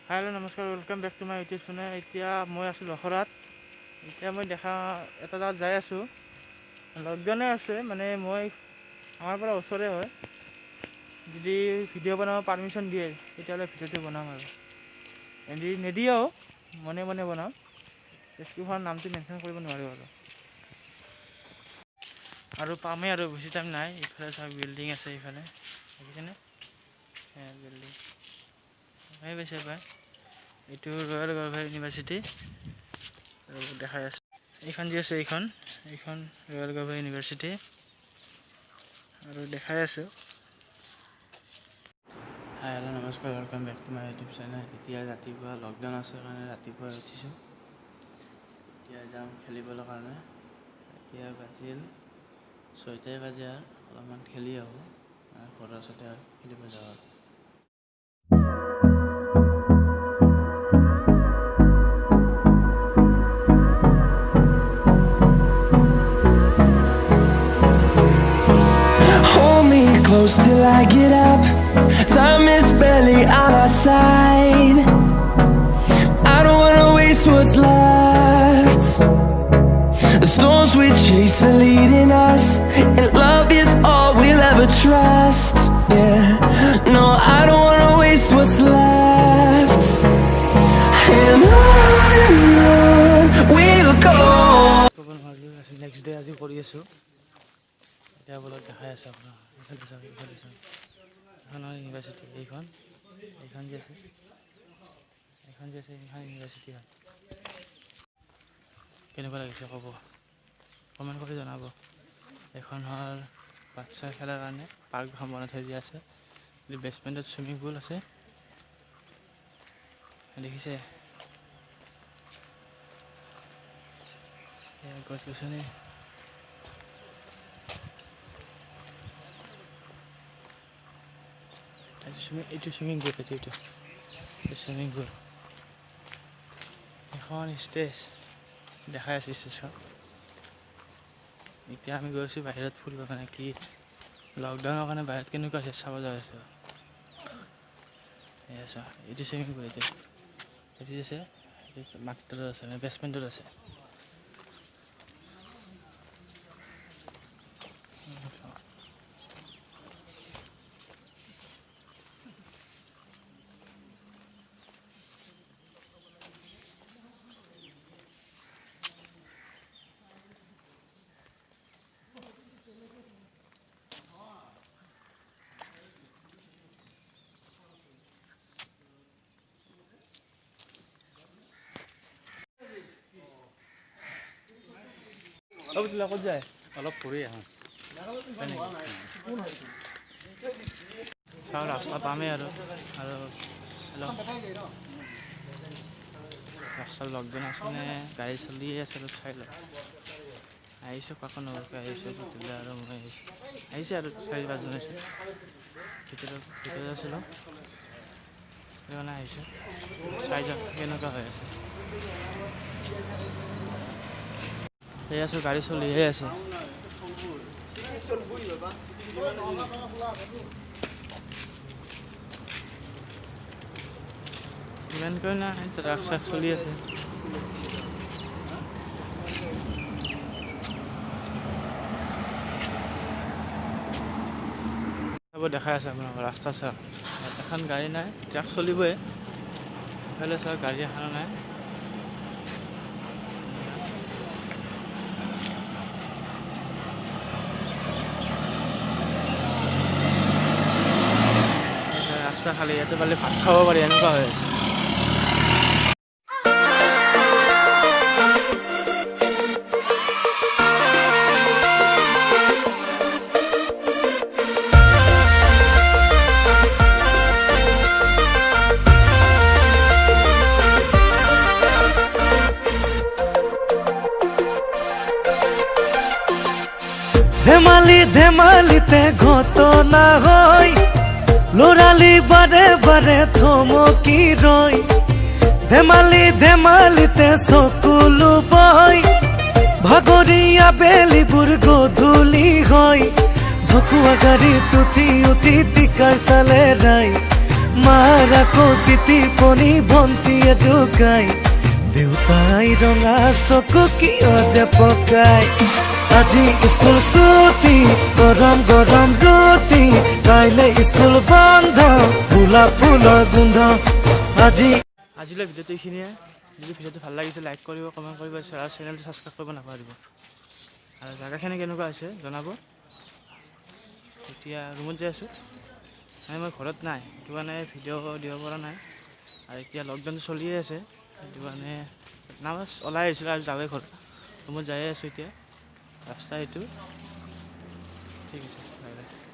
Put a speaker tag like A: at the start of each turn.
A: Hello' নমস্কাৰ, welcome back to my YouTube channel. এতিয়া মই আছোঁ লখৰাত। এতিয়া মই এটা জেগাত যাই আছোঁ। লকডাউনে আছে, মানে মই আমাৰ পৰা ওচৰে হয়। যদি ভিডিঅ' বনাব পাৰ্মিশ্যন দিয়ে তেতিয়াহ'লে ভিডিঅ'টো বনাম আৰু যদি নিদিয়েও মনে মনে বনাম। স্কুলখনৰ নামটো মেনশ্যন কৰিব নোৱাৰোঁ আৰু পামেই আৰু বেছি টাইম নাই। ইফালে চাওক বিল্ডিং আছে, ইফালে দেখিছেনে? বিল্ডিং পাইছে পাই। এইটো ৰয়েল গলভেৰ ইউনিভাৰ্চিটি আৰু দেখাই আছে। এইখন যি আছে এইখন ৰয়েল গলভেৰ ইউনিভাৰ্চিটি আৰু দেখাই আছোঁ। হাই হেল্ল' নমস্কাৰ, welcome back to my YouTube channel. এতিয়া ৰাতিপুৱা লকডাউন আছে কাৰণে ৰাতিপুৱা উঠিছোঁ। এতিয়া যাম খেলিবলৈ কাৰণে। এতিয়া বাজিল 6টাই বাজে আৰু অলপমান খেলি আহোঁ। ঘৰৰ ওচৰতে খেলিব যাওঁ আৰু
B: close till I get up. Time is barely on our side. I don't wanna waste what's left. The storms we chase are leading us, and love is all we'll ever trust. Yeah, no, I don't wanna waste what's left. And on we'll go.
A: Next day আজি কৰি আছোঁ। এতিয়া বোলত দেখাই আছে আপোনাৰ। এইফালে চাওক, এইখনৰ ইউনিভাৰ্চিটি এইখন যি আছে এইখন ইউনিভাৰ্চিটি হয়। কেনেকুৱা লাগিছে ক'ব, কমেণ্ট কৰি জনাব। এইখন হ'ল বাচ্ছাৰ খেলাৰ কাৰণে পাৰ্ক এখন বনাই থৈ দিয়া আছে। বেছমেণ্টত চুইমিং পুল আছে, দেখিছে? গছ গছনি এইটো চুইমিং পুল, এইটো চুইমিং পুল। এখন ষ্টেজ দেখাই আছোঁ ষ্টেজখন। এতিয়া আমি গৈ আছোঁ বাহিৰত ফুৰিবৰ কাৰণে। কি লকডাউনৰ কাৰণে বাহিৰত কেনেকুৱা আছে চাব যাই আছোঁ। এইটো চুইমিং পুল, এইটো আছে মাটিৰ তলত আছে, বেছমেণ্টত আছে। ক'ত যায়?
C: অলপ ফুৰি আহোঁ।
A: চাওঁ ৰাস্তা পামেই আৰু ৰাস্তা লকডাউন আছেনে গাড়ী চলিয়ে আছে আৰু চাই লওঁ। আহিছোঁ কাকো নৰকৈ আহিছোঁ গতিকে আৰু মই আহিছে আৰু 4-5জন আহিছোঁ। ভিতৰত আছিলোঁ সেইকাৰণে আহিছোঁ চাই যাওঁ কেনেকুৱা হৈ আছে। সেই আছোঁ, গাড়ী চলিহে আছে। ইমানকৈ নাই, ট্ৰাক চাক চলি আছে। দেখাই আছে আপোনাৰ ৰাস্তা চাওক। এখন গাড়ী নাই, ট্ৰাক চলিবই। এইফালে চাওক গাড়ী এখনো নাই। ৰাস্তা খালী, ইয়াতে পালে ভাত খাব পাৰি এনেকুৱা হৈ আছে।
B: ধেমালিতে ঘটনা হয়, লৰালি বাৰে বাৰে থমকি ৰয়। ধেমালিতে চকুলো বয়, ভাগৰীয়া বেলিবোৰ গধূলি হয়। ঢকুৱা গাড়ীত উঠি টিকাৰ চালে ৰাই,
C: মাৰ আকৌ চিটি পনি ভন্টিয়ে জোকাই দেউতাই ৰঙা চকু কিয় যে পকাই আজি স্কুল ছুটি গৰম গৰম ৰুটি কাইলৈ স্কুল বন্ধ গোলাপ ফুলৰ গোন্ধ আজি
A: আজিলৈ ভিডিঅ'টো এইখিনিয়ে যদি ভিডিঅ'টো ভাল লাগিছে লাইক কৰিব কমেণ্ট কৰিব আৰু চেনেলটো ছাবস্ক্ৰাইব কৰিব নাপাহৰিব আৰু জেগাখিনি কেনেকুৱা হৈছে জনাব এতিয়া ৰুমত যাই আছোঁ মানে মই ঘৰত নাই সেইটো কাৰণে ভিডিঅ' দিব পৰা নাই আৰু এতিয়া লকডাউনটো চলিয়ে আছে সেইটো কাৰণে ওলাই আহিছিলোঁ আৰু যাওঁৱে ঘৰত ৰুমত যাই আছোঁ এতিয়া ৰাস্তা এইটো ঠিক আছে বাই বাই